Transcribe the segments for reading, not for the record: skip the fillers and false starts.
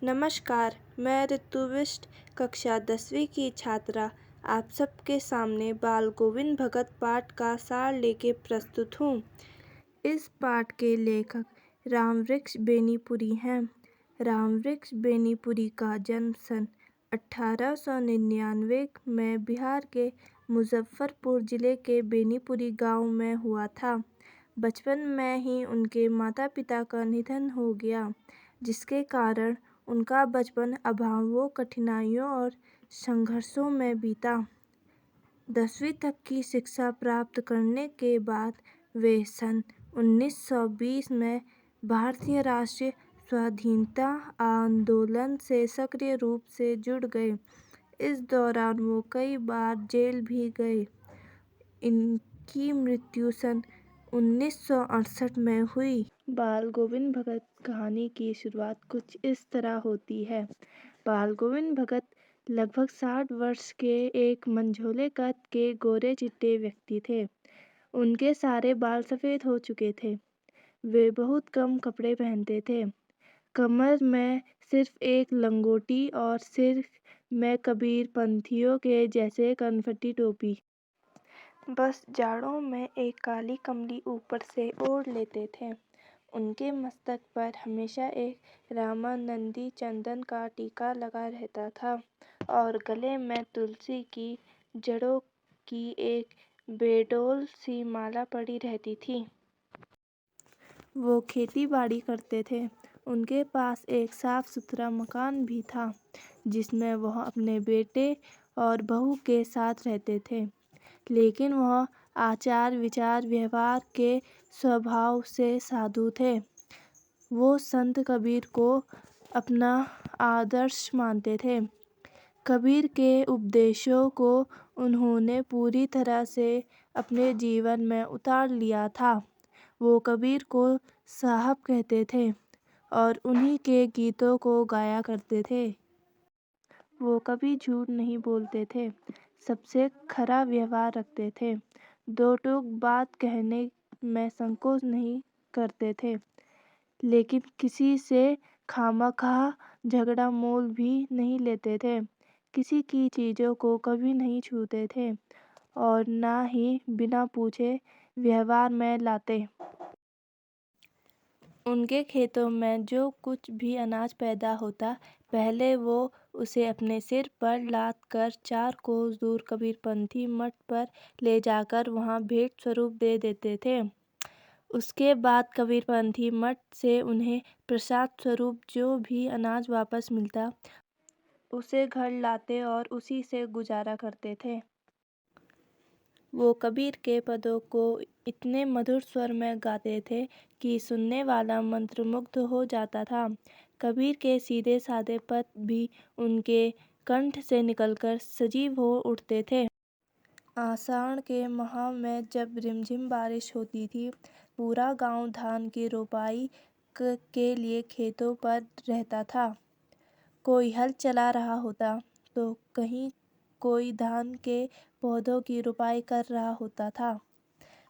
नमस्कार, मैं ऋतुविष्ट कक्षा 10वीं की छात्रा आप सबके सामने बाल गोविंद भगत पाठ का सार लेके प्रस्तुत हूँ। इस पाठ के लेखक रामवृक्ष बेनीपुरी हैं। रामवृक्ष बेनीपुरी का जन्म सन 1899 में बिहार के मुजफ्फरपुर जिले के बेनीपुरी गांव में हुआ था। बचपन में ही उनके माता पिता का निधन हो गया, जिसके कारण उनका बचपन अभावों, कठिनाइयों और संघर्षों में बीता। 10वीं तक की शिक्षा प्राप्त करने के बाद वे सन 1920 में भारतीय राष्ट्रीय स्वाधीनता आंदोलन से सक्रिय रूप से जुड़ गए। इस दौरान वो कई बार जेल भी गए। इनकी मृत्यु सन 1968 में हुई। बाल गोविंद भगत कहानी की शुरुआत कुछ इस तरह होती है। बाल गोविंद भगत लगभग 60 वर्ष के एक मंझोले कद के गोरे चिट्टे व्यक्ति थे। उनके सारे बाल सफ़ेद हो चुके थे। वे बहुत कम कपड़े पहनते थे। कमर में सिर्फ एक लंगोटी और सिर में कबीर पंथियों के जैसे कनफटी टोपी। बस जाड़ों में एक काली कमली ऊपर से ओढ़ लेते थे। उनके मस्तक पर हमेशा एक रामानंदी चंदन का टीका लगा रहता था और गले में तुलसी की जड़ों की एक बेडोल सी माला पड़ी रहती थी। वो खेती बाड़ी करते थे। उनके पास एक साफ सुथरा मकान भी था, जिसमें वह अपने बेटे और बहू के साथ रहते थे। लेकिन वह आचार विचार व्यवहार के स्वभाव से साधु थे। वो संत कबीर को अपना आदर्श मानते थे। कबीर के उपदेशों को उन्होंने पूरी तरह से अपने जीवन में उतार लिया था। वो कबीर को साहब कहते थे और उन्हीं के गीतों को गाया करते थे। वो कभी झूठ नहीं बोलते थे, सबसे खरा व्यवहार रखते थे। दो टूक बात कहने में संकोच नहीं करते थे, लेकिन किसी से खामखा झगड़ा मोल भी नहीं लेते थे। किसी की चीज़ों को कभी नहीं छूते थे और ना ही बिना पूछे व्यवहार में लाते। उनके खेतों में जो कुछ भी अनाज पैदा होता, पहले वो उसे अपने सिर पर लाद कर 4 कोस दूर कबीरपंथी मठ पर ले जाकर वहाँ भेंट स्वरूप दे देते थे। उसके बाद कबीरपंथी मठ से उन्हें प्रसाद स्वरूप जो भी अनाज वापस मिलता, उसे घर लाते और उसी से गुजारा करते थे। वो कबीर के पदों को इतने मधुर स्वर में गाते थे कि सुनने वाला मंत्रमुग्ध हो जाता था। कबीर के सीधे साधे पद भी उनके कंठ से निकलकर सजीव हो उठते थे। आषाढ़ के माह में जब रिमझिम बारिश होती थी, पूरा गांव धान की रोपाई के लिए खेतों पर रहता था। कोई हल चला रहा होता तो कहीं कोई धान के पौधों की रोपाई कर रहा होता था।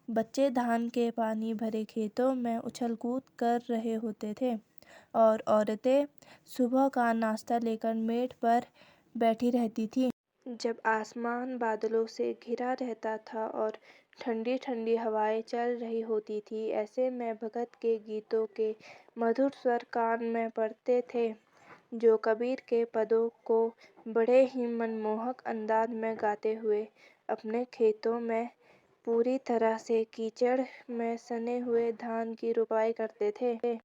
बच्चे धान के पानी भरे खेतों में उछल कूद कर रहे होते थे और औरतें सुबह का नाश्ता लेकर मेड़ पर बैठी रहती थीं। जब आसमान बादलों से घिरा रहता था और ठंडी ठंडी हवाएं चल रही होती थी, ऐसे में भगत के गीतों के मधुर स्वर कान में पड़ते थे, जो कबीर के पदों को बड़े ही मनमोहक अंदाज में गाते हुए अपने खेतों में पूरी तरह से कीचड़ में सने हुए धान की रोपाई करते थे।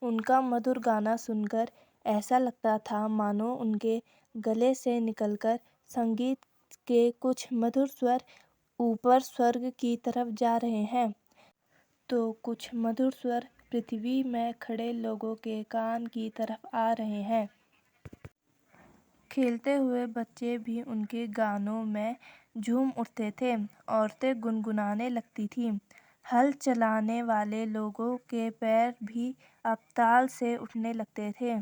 उनका मधुर गाना सुनकर ऐसा लगता था मानो उनके गले से निकलकर संगीत के कुछ मधुर स्वर ऊपर स्वर्ग की तरफ जा रहे हैं, तो कुछ मधुर स्वर पृथ्वी में खड़े लोगों के कान की तरफ आ रहे हैं। खेलते हुए बच्चे भी उनके गानों में झूम उठते थे। औरतें गुनगुनाने लगती थीं। हल चलाने वाले लोगों के पैर भी अब ताल से उठने लगते थे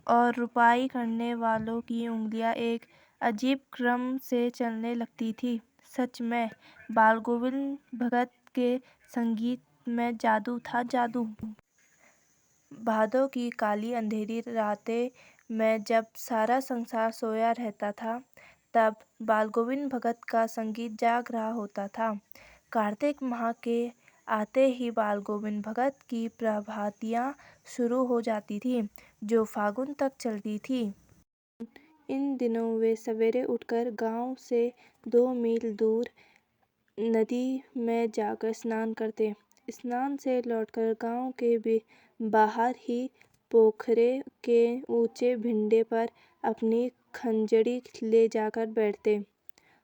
और रुपाई करने वालों की उंगलियां एक अजीब क्रम से चलने लगती थी। सच में बाल गोविंद भगत के संगीत में जादू था, जादू। भादों की काली अंधेरी रातें में जब सारा संसार सोया रहता था, तब बाल गोविंद भगत का संगीत जाग रहा होता था। कार्तिक माह के आते ही बाल गोविंद भगत की प्रभातियाँ शुरू हो जाती थी, जो फागुन तक चलती थी। इन दिनों वे सवेरे उठकर गांव से 2 मील दूर नदी में जाकर स्नान करते। स्नान से लौटकर गांव के बाहर ही पोखरे के ऊंचे भिंडे पर अपनी खंजड़ी ले जाकर बैठते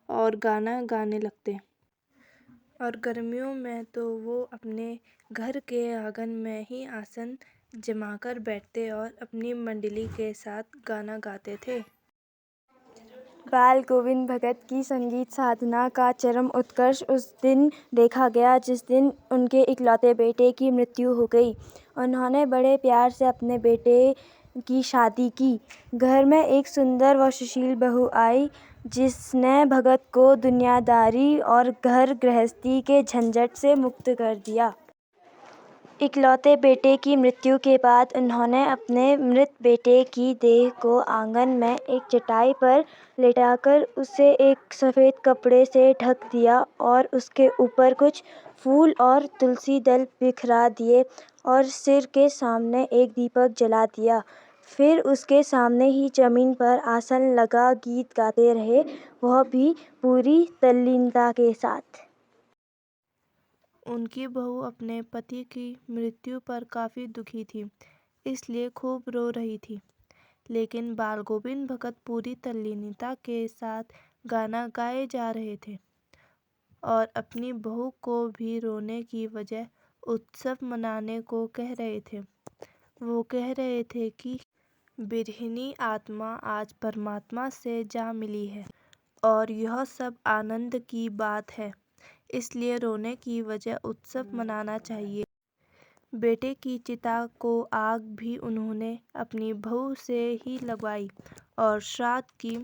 और गाना गाने लगते। और गर्मियों में तो वो अपने घर के आंगन में ही आसन जमाकर बैठते और अपनी मंडली के साथ गाना गाते थे। बाल गोविंद भगत की संगीत साधना का चरम उत्कर्ष उस दिन देखा गया जिस दिन उनके इकलौते बेटे की मृत्यु हो गई। उन्होंने बड़े प्यार से अपने बेटे की शादी की। घर में एक सुंदर व सुशील बहू आई, जिसने भगत को दुनियादारी और घर गृहस्थी के झंझट से मुक्त कर दिया। इकलौते बेटे की मृत्यु के बाद उन्होंने अपने मृत बेटे की देह को आंगन में एक चटाई पर लेटाकर उसे एक सफ़ेद कपड़े से ढक दिया और उसके ऊपर कुछ फूल और तुलसी दल बिखरा दिए और सिर के सामने एक दीपक जला दिया। फिर उसके सामने ही जमीन पर आसन लगा गीत गाते रहे, वह भी पूरी तल्लीनता के साथ। उनकी बहू अपने पति की मृत्यु पर काफ़ी दुखी थी, इसलिए खूब रो रही थी। लेकिन बाल गोविंद भगत पूरी तल्लीनता के साथ गाना गाए जा रहे थे और अपनी बहू को भी रोने की वजह उत्सव मनाने को कह रहे थे। वो कह रहे थे कि बिरहिनी आत्मा आज परमात्मा से जा मिली है और यह सब आनंद की बात है, इसलिए रोने की वजह उत्सव मनाना चाहिए। बेटे की चिता को आग भी उन्होंने अपनी बहू से ही लगवाई और श्राद्ध की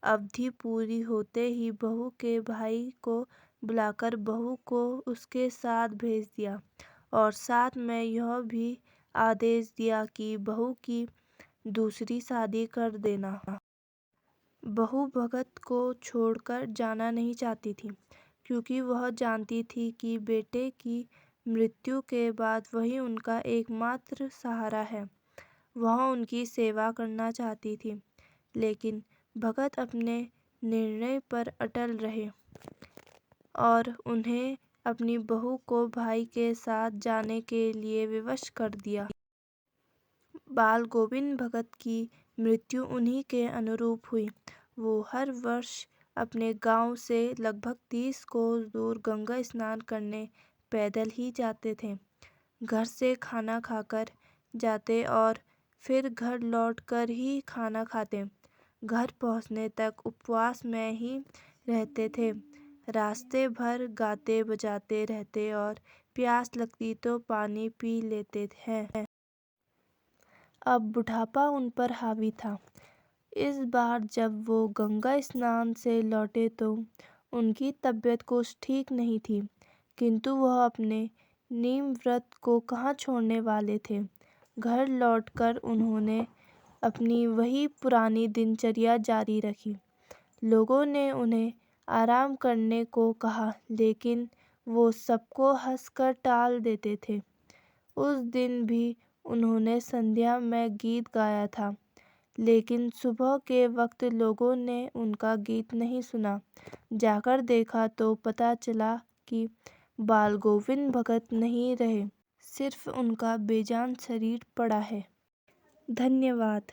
अवधि पूरी होते ही बहू के भाई को बुलाकर बहू को उसके साथ भेज दिया और साथ में यह भी आदेश दिया कि बहू की दूसरी शादी कर देना। बहू भगत को छोड़कर जाना नहीं चाहती थी, क्योंकि वह जानती थी कि बेटे की मृत्यु के बाद वही उनका एकमात्र सहारा है। वह उनकी सेवा करना चाहती थी, लेकिन भगत अपने निर्णय पर अटल रहे और उन्हें अपनी बहू को भाई के साथ जाने के लिए विवश कर दिया। बाल गोविंद भगत की मृत्यु उन्हीं के अनुरूप हुई। वो हर वर्ष अपने गांव से लगभग 30 कोस दूर गंगा स्नान करने पैदल ही जाते थे। घर से खाना खाकर जाते और फिर घर लौटकर ही खाना खाते। घर पहुंचने तक उपवास में ही रहते थे। रास्ते भर गाते बजाते रहते और प्यास लगती तो पानी पी लेते हैं। अब बुढ़ापा उन पर हावी था। इस बार जब वो गंगा स्नान से लौटे तो उनकी तबीयत कुछ ठीक नहीं थी, किंतु वह अपने नीम व्रत को कहाँ छोड़ने वाले थे। घर लौटकर उन्होंने अपनी वही पुरानी दिनचर्या जारी रखी। लोगों ने उन्हें आराम करने को कहा, लेकिन वो सबको हंसकर टाल देते थे। उस दिन भी उन्होंने संध्या में गीत गाया था, लेकिन सुबह के वक्त लोगों ने उनका गीत नहीं सुना। जाकर देखा तो पता चला कि बाल गोविंद भगत नहीं रहे, सिर्फ उनका बेजान शरीर पड़ा है। धन्यवाद।